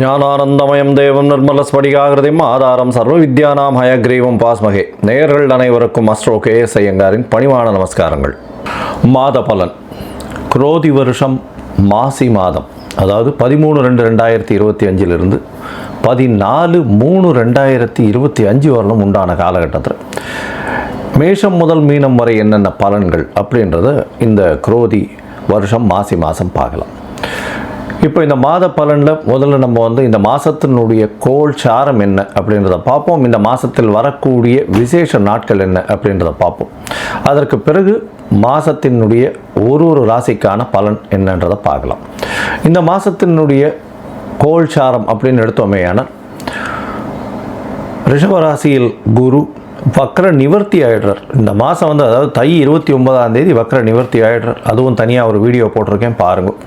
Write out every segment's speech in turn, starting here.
ஞானானந்தமயம் தேவம் நிர்மலஸ்படிகாகிருதிம் ஆதாரம் சர்வ வித்யானாம் ஹயக்ரீவம் பாஸ்மகே. நேயர்கள் அனைவருக்கும் அஸ்ட்ரோ KS ஐயங்காரின் பணிவான நமஸ்காரங்கள். மாத பலன் குரோதி வருஷம் மாசி மாதம், அதாவது 13/2/2025 14/3/2025 வரலும் உண்டான காலகட்டத்தில் மேஷம் முதல் மீனம் வரை என்னென்ன பலன்கள் அப்படின்றத இந்த குரோதி வருஷம் மாசி மாதம் பார்க்கலாம். இப்போ இந்த மாத பலனில் முதல்ல நம்ம இந்த மாதத்தினுடைய கோள் சாரம் என்ன அப்படின்றத பார்ப்போம். இந்த மாதத்தில் வரக்கூடிய விசேஷ நாட்கள் என்ன அப்படின்றத பார்ப்போம். அதற்கு பிறகு மாதத்தினுடைய ஒரு ராசிக்கான பலன் என்னன்றதை பார்க்கலாம். இந்த மாதத்தினுடைய கோள் சாரம் அப்படின்னு எடுத்தோமேயான ரிஷபராசியில் குரு வக்ர நிவர்த்தி ஆகிடுறார். இந்த மாதம் அதாவது தை 29ஆம் தேதி வக்ர நிவர்த்தி ஆகிடுறார். அதுவும் தனியாக ஒரு வீடியோ போட்டிருக்கேன், பாருங்கள்.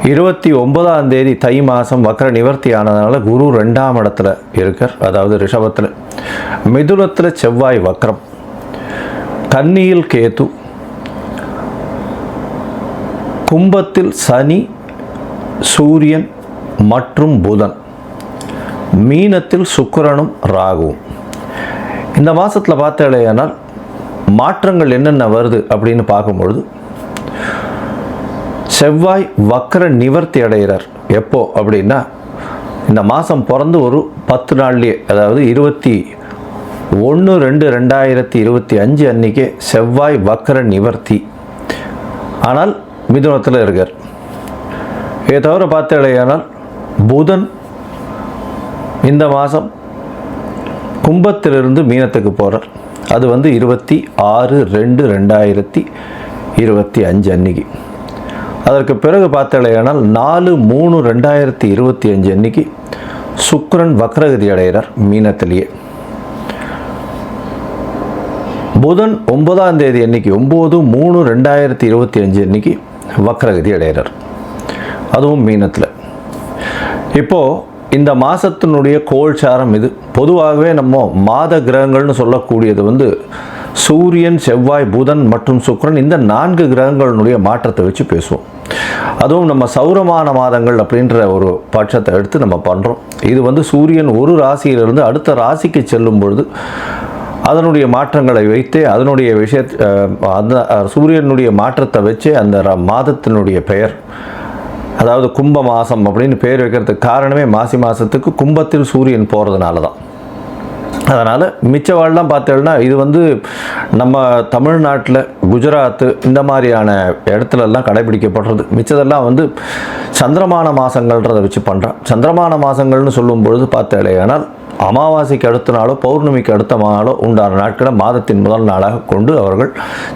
29ஆம் தேதி தை மாதம் வக்ர நிவர்த்தி ஆனதுனால குரு 2ஆம் இடத்துல இருக்கார், அதாவது ரிஷபத்தில். மிதுனத்தில் செவ்வாய் வக்ரம், கன்னியில் கேது, கும்பத்தில் சனி, சூரியன் மற்றும் புதன், மீனத்தில் சுக்கிரனும் ராகுவும். இந்த மாதத்தில் பார்த்தாலேயானால் மாற்றங்கள் என்னென்ன வருது அப்படின்னு பார்க்கும்பொழுது, செவ்வாய் வக்ர நிவர்த்தி அடைகிறார். எப்போ அப்படின்னா இந்த மாதம் பிறந்து ஒரு 10 நாள்லேயே, அதாவது 21/2/2025 அன்றைக்கே செவ்வாய் வக்ர நிவர்த்தி. ஆனால் மிதுனத்தில் இருக்கார். இதை தவிர பார்த்தாலேயானால் புதன் இந்த மாதம் கும்பத்திலிருந்து மீனத்துக்கு போகிறார். அது 26/2/2025 அன்னைக்கு. அதற்கு பிறகு பார்த்தாலேயானால் 4/3/2025 அன்னைக்கு சுக்கிரன் வக்ரகதி அடைகிறார் மீனத்திலேயே. புதன் 9ஆம் தேதி அன்னைக்கு 9/3/2025 அன்னைக்கு வக்ரகதி அடைகிறார், அதுவும் மீனத்தில். இப்போது இந்த மாதத்தினுடைய கோள்சாரம் இது. பொதுவாகவே நம்ம மாத கிரகங்கள்னு சொல்லக்கூடியது சூரியன், செவ்வாய், புதன் மற்றும் சுக்கிரன், இந்த 4 கிரகங்களுடைய மாற்றத்தை வச்சு பேசுவோம். அதுவும் நம்ம சௌரமான மாதங்கள் அப்படின்ற ஒரு பட்சத்தை எடுத்து நம்ம பண்ணுறோம். இது சூரியன் ஒரு ராசியிலிருந்து அடுத்த ராசிக்கு செல்லும் பொழுது அதனுடைய மாற்றங்களை வைத்தே அதனுடைய அந்த சூரியனுடைய மாற்றத்தை வச்சே அந்த மாதத்தினுடைய பெயர், அதாவது கும்ப மாதம் அப்படின்னு பேர் வைக்கிறதுக்கு காரணமே மாசி மாதத்துக்கு கும்பத்தில் சூரியன் போகிறதுனால தான். அதனால் மிச்சவாழ்லாம் பார்த்தோம்னா இது நம்ம தமிழ்நாட்டில், குஜராத்து இந்த மாதிரியான இடத்துலலாம் கடைபிடிக்கப்படுறது. மிச்சதெல்லாம் சந்திரமான மாதங்கள்ன்றதை வச்சு பண்ணுறான். சந்திரமான மாதங்கள்னு சொல்லும் பொழுது பார்த்தாலேயானால் அமாவாசைக்கு அடுத்த நாளோ பௌர்ணமிக்கு அடுத்த நாளோ உண்டான நாட்களை மாதத்தின் முதல் நாளாக கொண்டு அவர்கள்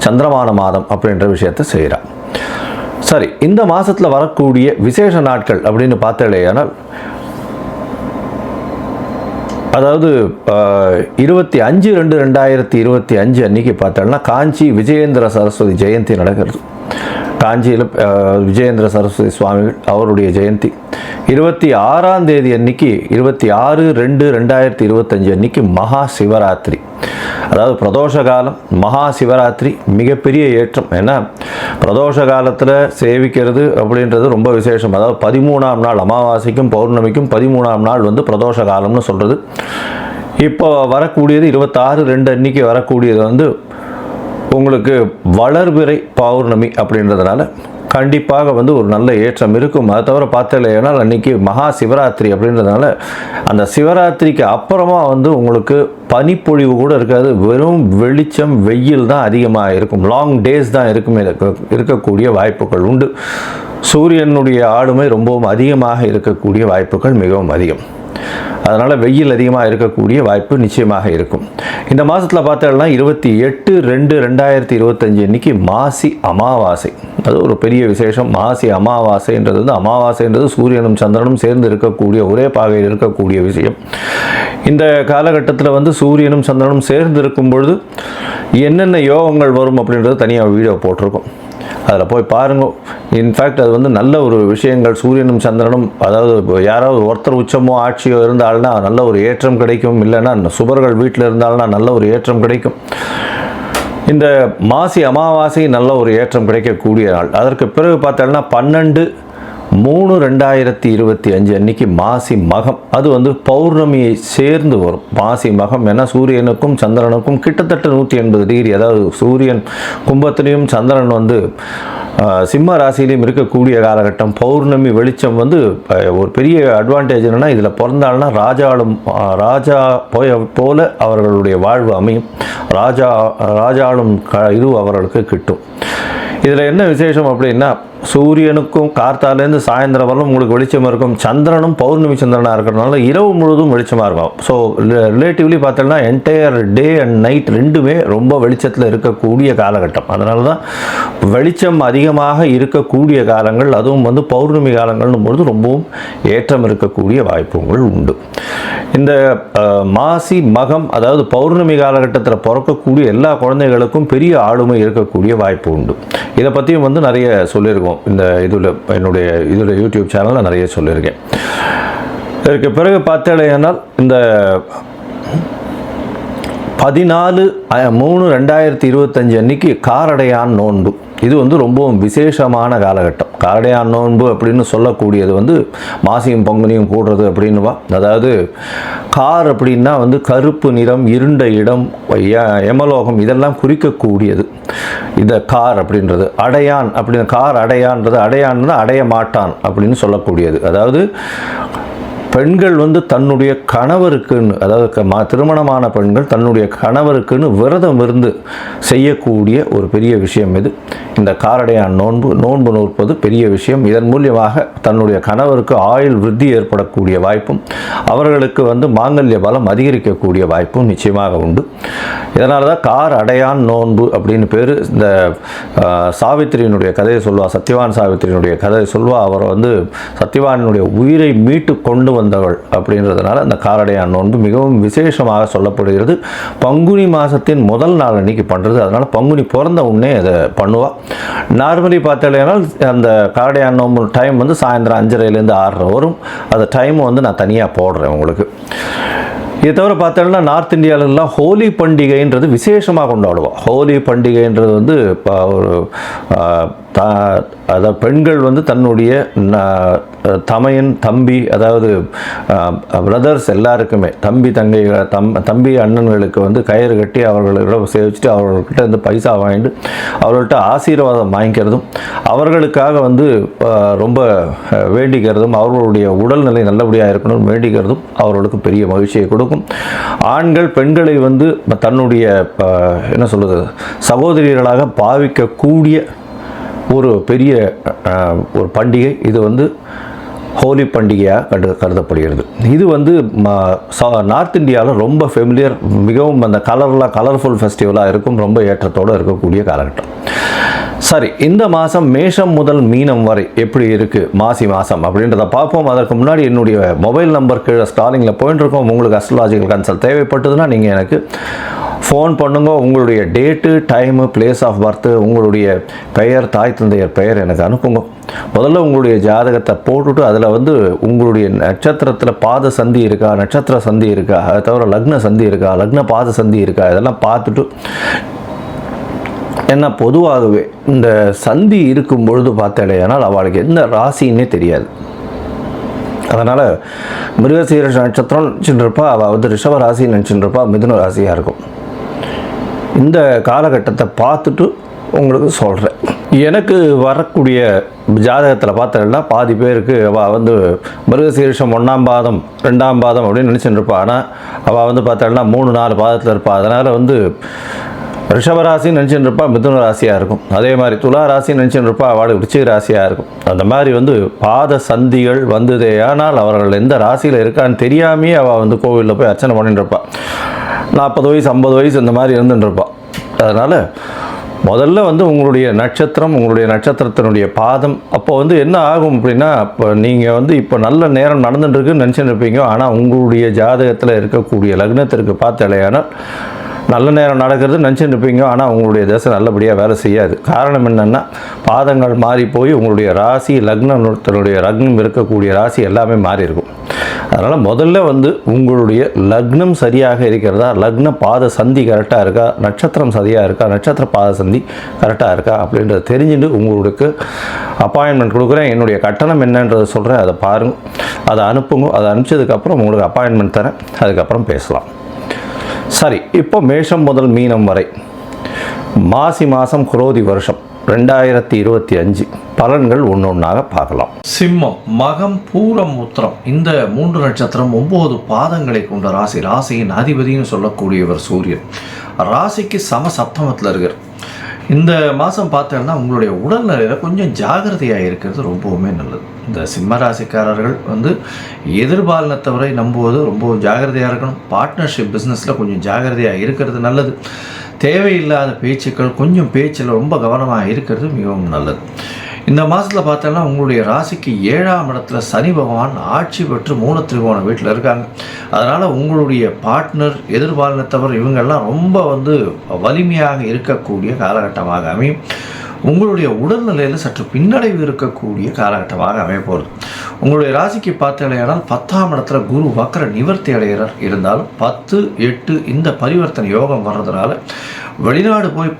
சந்திரமான மாதம் அப்படின்ற விஷயத்தை செய்கிறார். சரி, இந்த மாதத்தில் வரக்கூடிய விசேஷ நாட்கள் அப்படின்னு பார்த்தாலேயானால், அதாவது 25/2/2025 அன்றைக்கி பார்த்தோம்னா காஞ்சி விஜயேந்திர சரஸ்வதி ஜெயந்தி நடக்கிறது. காஞ்சியில் விஜயேந்திர சரஸ்வதி சுவாமிகள் அவருடைய ஜெயந்தி. 26ஆம் தேதி அன்னைக்கு 26/2/2025 அன்னைக்கு மகா சிவராத்திரி, அதாவது பிரதோஷ காலம். மகா சிவராத்திரி மிகப்பெரிய ஏற்றம். ஏன்னா பிரதோஷ காலத்தில் சேவிக்கிறது அப்படின்றது ரொம்ப விசேஷம். அதாவது 13ஆம் நாள் அமாவாசைக்கும் பௌர்ணமிக்கும் 13ஆம் நாள் பிரதோஷ காலம்னு சொல்கிறது. இப்போ வரக்கூடியது 26/2 அன்னைக்கு வரக்கூடியது உங்களுக்கு வளர்பிறை பௌர்ணமி அப்படின்றதுனால கண்டிப்பாக ஒரு நல்ல ஏற்றம் இருக்கும். அதை தவிர பார்த்தாலேனால் அன்றைக்கி மகா சிவராத்திரி அப்படின்றதுனால அந்த சிவராத்திரிக்கு அப்புறமா உங்களுக்கு பனிப்பொழிவு கூட இருக்காது. வெறும் வெளிச்சம், வெயில் தான் அதிகமாக இருக்கும். லாங் டேஸ் தான் இருக்கக்கூடிய வாய்ப்புகள் உண்டு. சூரியனுடைய ஆளுமை ரொம்பவும் அதிகமாக இருக்கக்கூடிய வாய்ப்புகள் மிகவும் அதிகம். அதனால் வெயில் அதிகமாக இருக்கக்கூடிய வாய்ப்பு நிச்சயமாக இருக்கும். இந்த மாதத்தில் பார்த்தோம்னா 28/2/2025 அன்றைக்கி மாசி அமாவாசை. அது ஒரு பெரிய விசேஷம். மாசி அமாவாசைன்றது அமாவாசைன்றது சூரியனும் சந்திரனும் சேர்ந்து இருக்கக்கூடிய ஒரே பாகையில் இருக்கக்கூடிய விஷயம். இந்த காலகட்டத்தில் சூரியனும் சந்திரனும் சேர்ந்து இருக்கும் பொழுது என்னென்ன யோகங்கள் வரும் அப்படின்றது தனியாக வீடியோ போட்டிருக்கோம், அதில் போய் பாருங்க. இன்ஃபேக்ட் அது நல்ல ஒரு விஷயங்கள். சூரியனும் சந்திரனும், அதாவது யாராவது ஒருத்தர் உச்சமோ ஆட்சியோ இருந்தால்னா நல்ல ஒரு ஏற்றம் கிடைக்கும். இல்லைன்னா சுபர்கள் வீட்டில் இருந்தால்னா நல்ல ஒரு ஏற்றம் கிடைக்கும். இந்த மாசி அமாவாசை நல்ல ஒரு ஏற்றம் கிடைக்கக்கூடிய நாள். அதற்கு பிறகு பார்த்தோம்னா 12 3/2025 அன்னைக்கு மாசி மகம், அது வந்து பௌர்ணமியை சேர்ந்து வரும். மாசி மகம் ஏன்னா சூரியனுக்கும் சந்திரனுக்கும் கிட்டத்தட்ட 180 டிகிரி, அதாவது சூரியன் கும்பத்திலையும் சந்திரன் வந்து சிம்ம ராசியிலையும் இருக்கக்கூடிய காலகட்டம். பௌர்ணமி வெளிச்சம் வந்து ஒரு பெரிய அட்வான்டேஜ் என்னென்னா, இதில் பிறந்தாள்னா ராஜா போல அவர்களுடைய வாழ்வு அமையும். ராஜாளும் இது அவர்களுக்கு கிட்டும். இதில் என்ன விசேஷம் அப்படின்னா, சூரியனுக்கும் கார்த்தாலேருந்து சாயந்தரம் வரலும் உங்களுக்கு வெளிச்சமாக இருக்கும். சந்திரனும் பௌர்ணமி சந்திரனாக இருக்கிறதுனால இரவு முழுவதும் வெளிச்சமாக இருக்கும். ஸோ ரிலேட்டிவ்லி பார்த்தோம்னா என்டையர் டே அண்ட் நைட் ரெண்டுமே ரொம்ப வெளிச்சத்தில் இருக்கக்கூடிய காலகட்டம். அதனால தான் வெளிச்சம் அதிகமாக இருக்கக்கூடிய காலங்கள், அதுவும் வந்து பௌர்ணமி காலங்கள்னும் பொழுது ரொம்பவும் ஏற்றம் இருக்கக்கூடிய வாய்ப்புகள் உண்டு. இந்த மாசி மகம், அதாவது பௌர்ணமி காலகட்டத்தில் பிறக்கக்கூடிய எல்லா குழந்தைகளுக்கும் பெரிய ஆளுமை இருக்கக்கூடிய வாய்ப்பு உண்டு. இதை பற்றியும் வந்து நிறைய சொல்லியிருக்கோம். இந்த என்னுடைய யூடியூப் சேனலில் நிறைய சொல்லியிருக்கேன். இதற்கு பிறகு பார்த்தேனால் இந்த 14/3/2025 அன்னைக்கு காரடையான் நோன்பு, இது வந்து ரொம்பவும் விசேஷமான காலகட்டம். காரடையான் நோன்பு அப்படின்னு சொல்லக்கூடியது வந்து மாசியும் பங்குனியும் கூடுறது அப்படின்னுவா. அதாவது கார் அப்படின்னா வந்து கருப்பு நிறம், இருண்ட இடம், யமலோகம் இதெல்லாம் குறிக்கக்கூடியது இந்த கார் அப்படின்றது. அடையான் அப்படின்னு, கார் அடையான்றது, அடையான் அடைய மாட்டான் அப்படின்னு சொல்லக்கூடியது. அதாவது பெண்கள் வந்து தன்னுடைய கணவருக்குன்னு, அதாவது திருமணமான பெண்கள் தன்னுடைய கணவருக்குன்னு விரதம் இருந்து செய்யக்கூடிய ஒரு பெரிய விஷயம் இது. இந்த காரடையான் நோன்பு நோற்பது பெரிய விஷயம். இதன் மூலியமாக தன்னுடைய கணவருக்கு ஆயுள் விருத்தி ஏற்படக்கூடிய வாய்ப்பும், அவர்களுக்கு வந்து மாங்கல்ய பலம் அதிகரிக்கக்கூடிய வாய்ப்பும் நிச்சயமாக உண்டு. இதனால தான் கார் அடையான் நோன்பு அப்படின்னு பேர். இந்த சாவித்திரியினுடைய கதையை சொல்வா, சத்யவான் சாவித்திரியினுடைய கதையை சொல்வா. அவர் வந்து சத்யவானுடைய உயிரை மீட்டு கொண்டு வந்தவள் அப்படின்றதுனால அந்த காரடையான் நோன்பு மிகவும் விசேஷமாக சொல்லப்படுகிறது. பங்குனி மாதத்தின் முதல் நாள் அன்னைக்கு பண்ணுறது. அதனால் பங்குனி பிறந்த உடனே அதை பண்ணுவாள். நார்மலி பார்த்தாலேனால் அந்த காரடையான் நோன்பு டைம் வந்து சாயந்தரம் 5:30லேருந்து 6:30 வரும். அந்த டைம் வந்து நான் தனியாக போடுறேன் உங்களுக்கு. இதை தவிர பார்த்தோம்னா நார்த் இந்தியாவிலலாம் ஹோலி பண்டிகைன்றது விசேஷமாக கொண்டாடுவோம். ஹோலி பண்டிகைன்றது வந்து இப்போ ஒரு அதாவது பெண்கள் வந்து தன்னுடைய தமையன் தம்பி, அதாவது பிரதர்ஸ் எல்லாருக்குமே, தம்பி அண்ணன்களுக்கு வந்து கயிறு கட்டி அவர்களிடம் சேவிச்சுட்டு அவர்கள்கிட்ட வந்து பைசா வாங்கிட்டு அவர்கள்ட்ட ஆசீர்வாதம் வாங்கிக்கிறதும், அவர்களுக்காக வந்து ரொம்ப வேண்டிக்கிறதும், அவர்களுடைய உடல்நிலை நல்லபடியாக இருக்கணும்னு வேண்டிக்கிறதும் அவர்களுக்கு பெரிய மகிழ்ச்சியை கொடுக்கும். ஆண்கள் பெண்களை வந்து தன்னுடைய என்ன சொல்கிறது சகோதரிகளாக பாவிக்கக்கூடிய ஒரு பெரிய ஒரு பண்டிகை. இது வந்து ஹோலி பண்டிகையாக கருதப்படுகிறது. இது வந்து நார்த் இந்தியாவில் ரொம்ப ஃபெமிலியர், மிகவும் அந்த கலர்ஃபுல் ஃபெஸ்டிவலாக இருக்கும், ரொம்ப ஏற்றத்தோடு இருக்கக்கூடிய காலகட்டம். சரி, இந்த மாதம் மேஷம் முதல் மீனம் வரை எப்படி இருக்குது மாசி மாதம் அப்படின்றத பார்ப்போம். அதற்கு முன்னாடி என்னுடைய மொபைல் நம்பர் கீழே ஸ்டாலிங்கில் போயிட்டுருக்கோம். உங்களுக்கு அஸ்ட்ராலஜிக்கல் கன்சல்ட் தேவைப்பட்டதுன்னா நீங்கள் எனக்கு ஃபோன் பண்ணுங்க. உங்களுடைய date, time, place of birth, உங்களுடைய பெயர், தாய் தந்தையர் பெயர் எனக்கு அனுப்புங்க. முதல்ல உங்களுடைய ஜாதகத்தை போட்டுட்டு அதில் வந்து உங்களுடைய நட்சத்திரத்தில் பாத சந்தி இருக்கா, நட்சத்திர சந்தி இருக்கா, அதை தவிர லக்ன சந்தி இருக்கா, லக்ன பாத சந்தி இருக்கா, இதெல்லாம் பார்த்துட்டு, ஏன்னா பொதுவாகவே இந்த சந்தி இருக்கும் பொழுது பார்த்தாலேனால் அவளுக்கு எந்த ராசின்னே தெரியாது. அதனால் மிருகசீரிஷ நட்சத்திரம் நினச்சிட்டுருப்பா, அவள் வந்து ரிஷப ராசி நினச்சிட்டுருப்பா, மிதுன ராசியாக இருக்கும். இந்த காலகட்டத்தை பார்த்துட்டு உங்களுக்கு சொல்கிறேன். எனக்கு வரக்கூடிய ஜாதகத்தில் பார்த்தா பாதி பேருக்கு அவள் வந்து மிருகசீரிஷம் 1ஆம் பாதம் 2ஆம் பாதம் அப்படின்னு நினச்சிட்டு இருப்பாள். ஆனால் அவள் வந்து பார்த்தாள்னா 3-4 பாதத்தில் இருப்பாள். அதனால் வந்து ரிஷபராசின்னு நினச்சிட்டு இருப்பா, மிதுன ராசியாக இருக்கும். அதே மாதிரி துலா ராசின்னு நினச்சிட்டு இருப்பா, அவளுக்கு விருச்சிக ராசியாக இருக்கும். அந்த மாதிரி வந்து பாத சந்திகள் வந்ததே ஆனால் அவர்கள் எந்த ராசியில் இருக்கான்னு தெரியாமையே அவள் வந்து கோவிலில் போய் அர்ச்சனை பண்ணிட்டு இருப்பாள். 40 வயசு 50 வயசு இந்த மாதிரி இருந்துட்டு இருப்பாள். அதனால் முதல்ல வந்து உங்களுடைய நட்சத்திரம், உங்களுடைய நட்சத்திரத்தினுடைய பாதம், அப்போ வந்து என்ன ஆகும் அப்படின்னா, இப்போ நீங்கள் வந்து இப்போ நல்ல நேரம் நடந்துட்டுருக்குன்னு நினச்சிட்டு இருப்பீங்க. ஆனால் உங்களுடைய ஜாதகத்தில் இருக்கக்கூடிய லக்னத்திற்கு பார்த்தாலேயானால் நல்ல நேரம் நடக்கிறது நினச்சிட்டு இருப்பீங்க. ஆனால் உங்களுடைய தசை நல்லபடியாக வேலை செய்யாது. காரணம் என்னென்னா, பாதங்கள் மாறி போய் உங்களுடைய ராசி, லக்னத்தினுடைய லக்னம் இருக்கக்கூடிய ராசி எல்லாமே மாறி இருக்கும். அதனால் முதல்ல வந்து உங்களுடைய லக்னம் சரியாக இருக்கிறதா, லக்ன பாத சந்தி கரெக்டாக இருக்கா, நட்சத்திரம் சரியாக இருக்கா, நட்சத்திர பாத சந்தி கரெக்டாக இருக்கா அப்படின்றத தெரிஞ்சுட்டு உங்களுக்கு அப்பாயின்மெண்ட் கொடுக்குறேன். என்னுடைய கட்டணம் என்னன்றதை சொல்கிறேன், அதை பாருங்கள், அதை அனுப்புங்க. அதை அனுப்பிச்சதுக்கப்புறம் உங்களுக்கு அப்பாயின்மெண்ட் தரேன், அதுக்கப்புறம் பேசலாம். சரி, இப்போ மேஷம் முதல் மீனம் வரை மாசி மாதம் குரோதி வருஷம் 2025 பலன்கள் ஒன்றொன்றாக பார்க்கலாம். சிம்மம், மகம், பூரம், உத்திரம் இந்த 3 நட்சத்திரம் 9 பாதங்களை கொண்ட ராசி. ராசியின் அதிபதினு சொல்லக்கூடியவர் சூரியன். ராசிக்கு சம சப்தமத்தில் இருக்கிறார். இந்த மாதம் பார்த்தோம்னா உங்களுடைய உடல்நிலையில் கொஞ்சம் ஜாகிரதையாக இருக்கிறது ரொம்பவுமே நல்லது. இந்த சிம்ம ராசிக்காரர்கள் வந்து எதிர்பாலினத்தவரை நம்புவது ரொம்ப ஜாகிரதையாக இருக்கணும். பார்ட்னர்ஷிப் பிஸ்னஸில் கொஞ்சம் ஜாகிரதையாக இருக்கிறது நல்லது. தேவையில்லாத பேச்சுக்கள், கொஞ்சம் பேச்சில் ரொம்ப கவனமாக இருக்கிறது மிகவும் நல்லது. இந்த மாதத்தில் பார்த்தோன்னா உங்களுடைய ராசிக்கு 7ஆம் இடத்துல சனி பகவான் ஆட்சி பெற்று 3 திரிகோண வீட்டில் இருக்காங்க. அதனால் உங்களுடைய பார்ட்னர், எதிர்பாலினத்தவர் இவங்கெல்லாம் ரொம்ப வந்து வலிமையாக இருக்கக்கூடிய காலகட்டமாக அமையும். உங்களுடைய உடல்நிலையில் சற்று பின்னடைவு இருக்கக்கூடிய காலகட்டமாக அமையப்போகுது. உங்களுடைய ராசிக்கு பார்த்தீங்கன்னா 10ஆம் இடத்துல குரு வக்ர நிவர்த்தி அடைகிறார். இருந்தாலும் 10, 8 இந்த பரிவர்த்தனை யோகம் வர்றதுனால வெளிநாடு போய்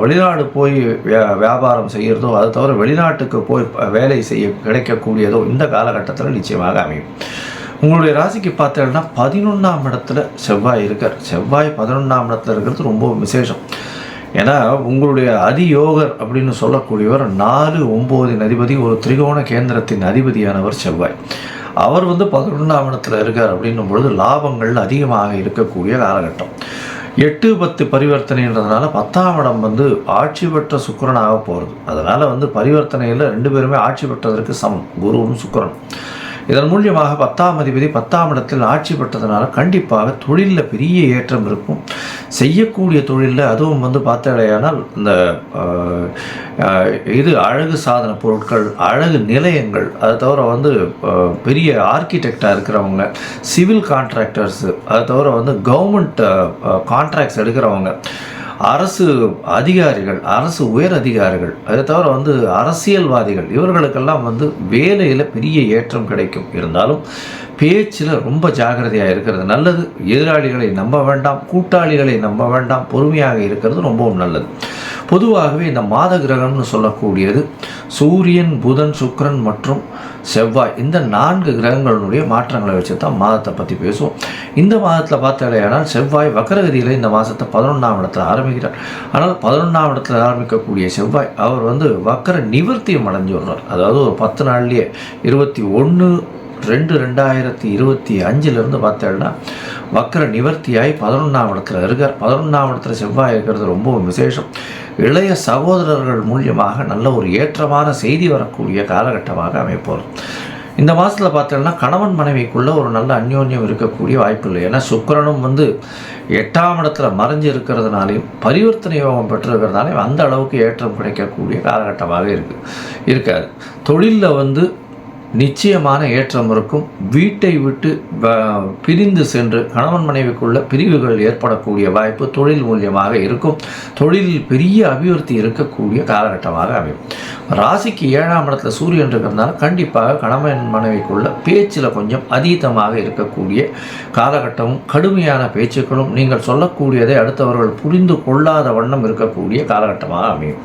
வெளிநாடு போய் வியாபாரம் செய்கிறதோ, அதை தவிர வெளிநாட்டுக்கு போய் வேலை செய்ய கிடைக்கக்கூடியதோ இந்த காலகட்டத்தில் நிச்சயமாக அமையும். உங்களுடைய ராசிக்கு பார்த்தீங்கன்னா 11ஆம் இடத்துல செவ்வாய் இருக்கார். செவ்வாய் 11ஆம் இடத்துல இருக்கிறது ரொம்ப விசேஷம். ஏன்னா உங்களுடைய அதியோகர் அப்படின்னு சொல்லக்கூடியவர் 4, 9 அதிபதி, ஒரு திரிகோண கேந்திரத்தின் அதிபதியானவர் செவ்வாய். அவர் வந்து 11ஆம் இடத்துல இருக்கார் அப்படின்னும் பொழுது லாபங்கள் அதிகமாக இருக்கக்கூடிய காலகட்டம். 8, 10 பரிவர்த்தனைன்றதுனால 10ஆம் இடம் வந்து ஆட்சி பெற்ற சுக்கிரனாக போகிறது. அதனால் வந்து பரிவர்த்தனையில் 2 பேருமே ஆட்சி பெற்றதற்கு சமம், குருவும் சுக்கிரன். இதன் மூலியமாக 10ஆம் அதிபதி 10ஆம் இடத்தில் ஆட்சி பெற்றதுனால கண்டிப்பாக தொழிலில் பெரிய ஏற்றம் இருக்கும். செய்யக்கூடிய தொழிலில் அதுவும் வந்து பார்த்தாலேயானால் இந்த அழகு சாதன பொருட்கள், அழகு நிலையங்கள், அதை தவிர வந்து பெரிய ஆர்கிடெக்டாக இருக்கிறவங்க, சிவில் கான்ட்ராக்டர்ஸு, அதை தவிர வந்து கவர்மெண்ட் கான்ட்ராக்ட்ஸ் எடுக்கிறவங்க, அரசு அதிகாரிகள், அரசு உயர் அதிகாரிகள், அதை தவிர வந்து அரசியல்வாதிகள், இவர்களுக்கெல்லாம் வந்து வேலையில் பெரிய ஏற்றம் கிடைக்கும். இருந்தாலும் பேச்சில் ரொம்ப ஜாகிரதையாக இருக்கிறது நல்லது. எதிராளிகளை நம்ப வேண்டாம், கூட்டாளிகளை நம்ப வேண்டாம், பொறுமையாக இருக்கிறது ரொம்பவும் நல்லது. பொதுவாகவே இந்த மாத கிரகம்னு சொல்லக்கூடியது சூரியன், புதன், சுக்கிரன் மற்றும் செவ்வாய் இந்த 4 கிரகங்களுடைய மாற்றங்களை வச்சு தான் மாதத்தை பற்றி பேசுவோம். இந்த மாதத்தில் பார்த்தாலேயானால் செவ்வாய் வக்கரகதியில் இந்த மாதத்தை 11ஆம் இடத்துல ஆரம்பிக்கிறார். ஆனால் 11ஆம் இடத்துல ஆரம்பிக்கக்கூடிய செவ்வாய் அவர் வந்து வக்கர நிவர்த்தியம் அடைஞ்சு வர்றார். அதாவது ஒரு 10 நாள்லேயே 21/2/2025 பார்த்தேன்னா வக்கர நிவர்த்தியாகி 11ஆம் இடத்துல இருக்கார். 11ஆம் இடத்துல செவ்வாய் இருக்கிறது ரொம்ப விசேஷம். இளைய சகோதரர்கள் மூலியமாக நல்ல ஒரு ஏற்றமான செய்தி வரக்கூடிய காலகட்டமாக அமைப்போம். இந்த மாதத்தில் பார்த்தோம்னா கணவன் மனைவிக்குள்ள ஒரு நல்ல அந்யோன்யம் இருக்கக்கூடிய வாய்ப்பு இல்லை. ஏன்னா சுக்கிரனும் வந்து 8ஆம் இடத்துல மறைஞ்சு இருக்கிறதுனாலையும் பரிவர்த்தனை யோகம் பெற்றிருக்கிறதுனாலையும் அந்த அளவுக்கு ஏற்றம் கிடைக்கக்கூடிய காலகட்டமாக இருக்காது. தொழிலில் வந்து நிச்சயமான ஏற்றம் இருக்கும். வீட்டை விட்டு பிரிந்து சென்று கணவன் மனைவிக்குள்ள பிரிவுகள் ஏற்படக்கூடிய வாய்ப்பு தொழில் மூலியமாக இருக்கும். தொழிலில் பெரிய அபிவிருத்தி இருக்கக்கூடிய காலகட்டமாக அமையும். ராசிக்கு 7ஆம் இடத்துல சூரியன் இருக்கிறதுனால கண்டிப்பாக கணவன் மனைவிக்குள்ள பேச்சில் கொஞ்சம் அதீதமாக இருக்கக்கூடிய காலகட்டமும், கடுமையான பேச்சுக்களும், நீங்கள் சொல்லக்கூடியதை அடுத்தவர்கள் புரிந்து கொள்ளாத வண்ணம் இருக்கக்கூடிய காலகட்டமாக அமையும்.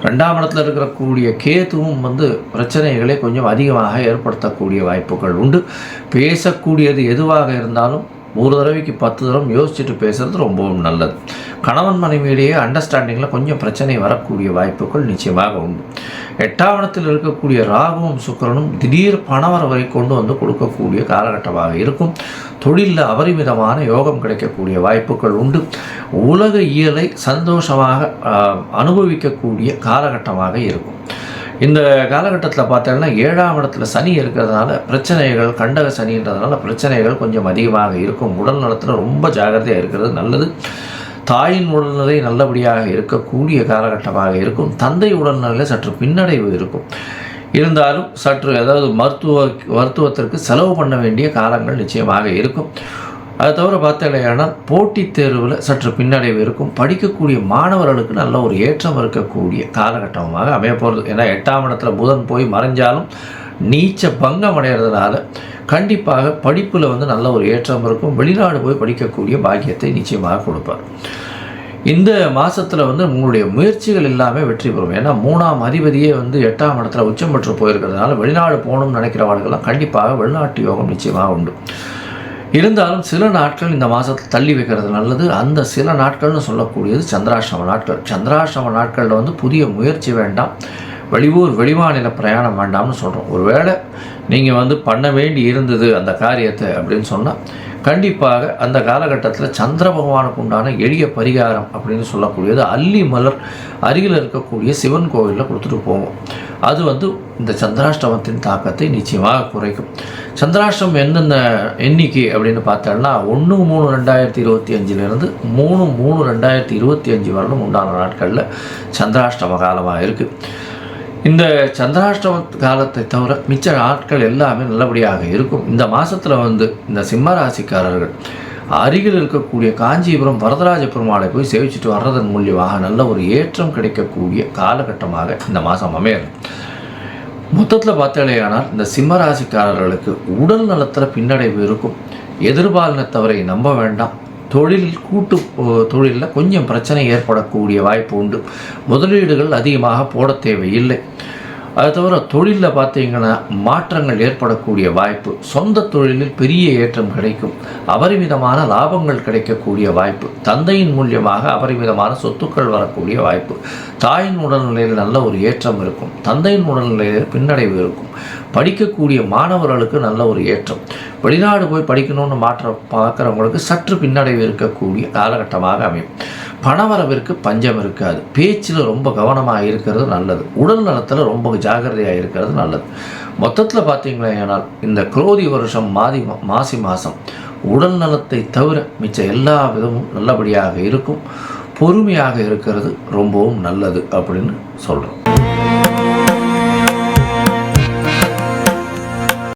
2ஆம் இடத்துல இருக்கக்கூடிய கேதுவும் வந்து பிரச்சனைகளை கொஞ்சம் அதிகமாக ஏற்படுத்தக்கூடிய வாய்ப்புகள் உண்டு. பேசக்கூடியது எதுவாக இருந்தாலும் ஒரு தடவைக்கு 10 தடவை யோசிச்சுட்டு பேசுகிறது ரொம்பவும் நல்லது. கணவன் மனைவியிலேயே அண்டர்ஸ்டாண்டிங்கில் கொஞ்சம் பிரச்சனை வரக்கூடிய வாய்ப்புகள் நிச்சயமாக உண்டு. 8ஆம் இடத்தில் இருக்கக்கூடிய ராகுவும் சுக்கிரனும் திடீர் பணவரவை கொண்டு வந்து கொடுக்கக்கூடிய காலகட்டமாக இருக்கும். தொழிலில் அபரிமிதமான யோகம் கிடைக்கக்கூடிய வாய்ப்புகள் உண்டு. உலக இயலை சந்தோஷமாக அனுபவிக்கக்கூடிய காலகட்டமாக இருக்கும். இந்த காலகட்டத்தில் பார்த்தோம்னா 7ஆம் இடத்துல சனி இருக்கிறதுனால பிரச்சனைகள், கண்டக சனின்றதுனால பிரச்சனைகள் கொஞ்சம் அதிகமாக இருக்கும். உடல் நலத்தில் ரொம்ப ஜாகிரதையாக இருக்கிறது நல்லது. தாயின் உடல்நிலை நல்லபடியாக இருக்கக்கூடிய காலகட்டமாக இருக்கும். தந்தை உடல்நிலையில் சற்று பின்னடைவு இருக்கும். இருந்தாலும் சற்று அதாவது மருத்துவத்திற்கு செலவு பண்ண வேண்டிய காலங்கள் நிச்சயமாக இருக்கும். அதை தவிர பார்த்தீங்கன்னா போட்டித் தேர்வில் சற்று பின்னடைவு இருக்கும். படிக்கக்கூடிய மாணவர்களுக்கு நல்ல ஒரு ஏற்றம் இருக்கக்கூடிய காலகட்டமாக அமைய போகிறது. ஏன்னா 8ஆம் இடத்துல புதன் போய் மறைஞ்சாலும் நீச்ச பங்கம் அடைகிறதுனால கண்டிப்பாக படிப்பில் வந்து நல்ல ஒரு ஏற்றம் இருக்கும். வெளிநாடு போய் படிக்கக்கூடிய பாக்கியத்தை நிச்சயமாக கொடுப்பார். இந்த மாதத்தில் வந்து உங்களுடைய முயற்சிகள் எல்லாமே வெற்றி பெறும். ஏன்னா 3ஆம் அதிபதியே வந்து 8ஆம் இடத்துல உச்சம் பெற்று போயிருக்கிறதுனால வெளிநாடு போகணும்னு நினைக்கிறவர்களுக்கெல்லாம் கண்டிப்பாக வெளிநாட்டு யோகம் நிச்சயமாக உண்டு. இருந்தாலும் சில நாட்கள் இந்த மாதத்தில் தள்ளி வைக்கிறது நல்லது. அந்த சில நாட்கள்னு சொல்லக்கூடியது சந்திராஷ்டம நாட்கள். சந்திராஷ்டம நாட்களில் வந்து புதிய முயற்சி வேண்டாம், வெளிமாநில பிரயாணம் வேண்டாம்னு சொல்கிறோம். ஒருவேளை நீங்கள் வந்து பண்ண வேண்டி இருந்தது அந்த காரியத்தை அப்படின்னு சொன்னால் கண்டிப்பாக அந்த காலகட்டத்தில் சந்திர பகவானுக்கு உண்டான எளிய பரிகாரம் அப்படின்னு சொல்லக்கூடியது அல்லி மலர் அருகில் இருக்கக்கூடிய சிவன் கோவிலில் கொடுத்துட்டு போவோம். அது வந்து இந்த சந்திராஷ்டமத்தின் தாக்கத்தை நிச்சயமாக குறைக்கும். சந்திராஷ்டமம் எந்தெந்த எண்ணிக்கை அப்படின்னு பார்த்தோம்னா 1/3/2025 3/3/2025 வரலும் உண்டான நாட்களில் சந்திராஷ்டம காலமாக இருக்குது. இந்த சந்திராஷ்டம காலத்தை தவிர மிச்ச நாட்கள் எல்லாமே நல்லபடியாக இருக்கும். இந்த மாதத்தில் வந்து இந்த சிம்ம ராசிக்காரர்கள் அருகில் இருக்கக்கூடிய காஞ்சிபுரம் வரதராஜ பெருமாளை போய் சேவிச்சுட்டு வர்றதன் மூலியமாக நல்ல ஒரு ஏற்றம் கிடைக்கக்கூடிய காலகட்டமாக இந்த மாதம் அமையும். மொத்தத்தில் பார்த்தாலேயானால் இந்த சிம்ம ராசிக்காரர்களுக்கு உடல் நலத்தில் பின்னடைவு இருக்கும். எதிர்பாலினத்தவரை நம்ப வேண்டாம். கூட்டு தொழிலில் கொஞ்சம் பிரச்சனை ஏற்படக்கூடிய வாய்ப்பு உண்டு. முதலீடுகள் அதிகமாக போட தேவையில்லை. அது தவிர தொழிலில் பார்த்தீங்கன்னா மாற்றங்கள் ஏற்படக்கூடிய வாய்ப்பு. சொந்த தொழிலில் பெரிய ஏற்றம் கிடைக்கும். அபரிமிதமான லாபங்கள் கிடைக்கக்கூடிய வாய்ப்பு. தந்தையின் மூலியமாக அபரிமிதமான சொத்துக்கள் வரக்கூடிய வாய்ப்பு. தாயின் உடல்நிலையில் நல்ல ஒரு ஏற்றம் இருக்கும். தந்தையின் உடல்நிலையில் பின்னடைவு இருக்கும். படிக்கக்கூடிய மாணவர்களுக்கு நல்ல ஒரு ஏற்றம். வெளிநாடு போய் படிக்கணும்னு பார்க்குறவங்களுக்கு சற்று பின்னடைவு இருக்கக்கூடிய காலகட்டமாக அமையும். பணவரவிற்கு பஞ்சம் இருக்காது. பேச்சில் ரொம்ப கவனமாக இருக்கிறது நல்லது. உடல் நலத்தில் ரொம்ப ஜாகிரதையாக இருக்கிறது நல்லது. மொத்தத்தில் பார்த்தீங்களா, இந்த குரோதி வருஷம் மாசி மாதம் உடல் நலத்தை தவிர மிச்ச எல்லா விதமும் நல்லபடியாக இருக்கும். பொறுமையாக இருக்கிறது ரொம்பவும் நல்லது அப்படின்னு சொல்கிறோம்.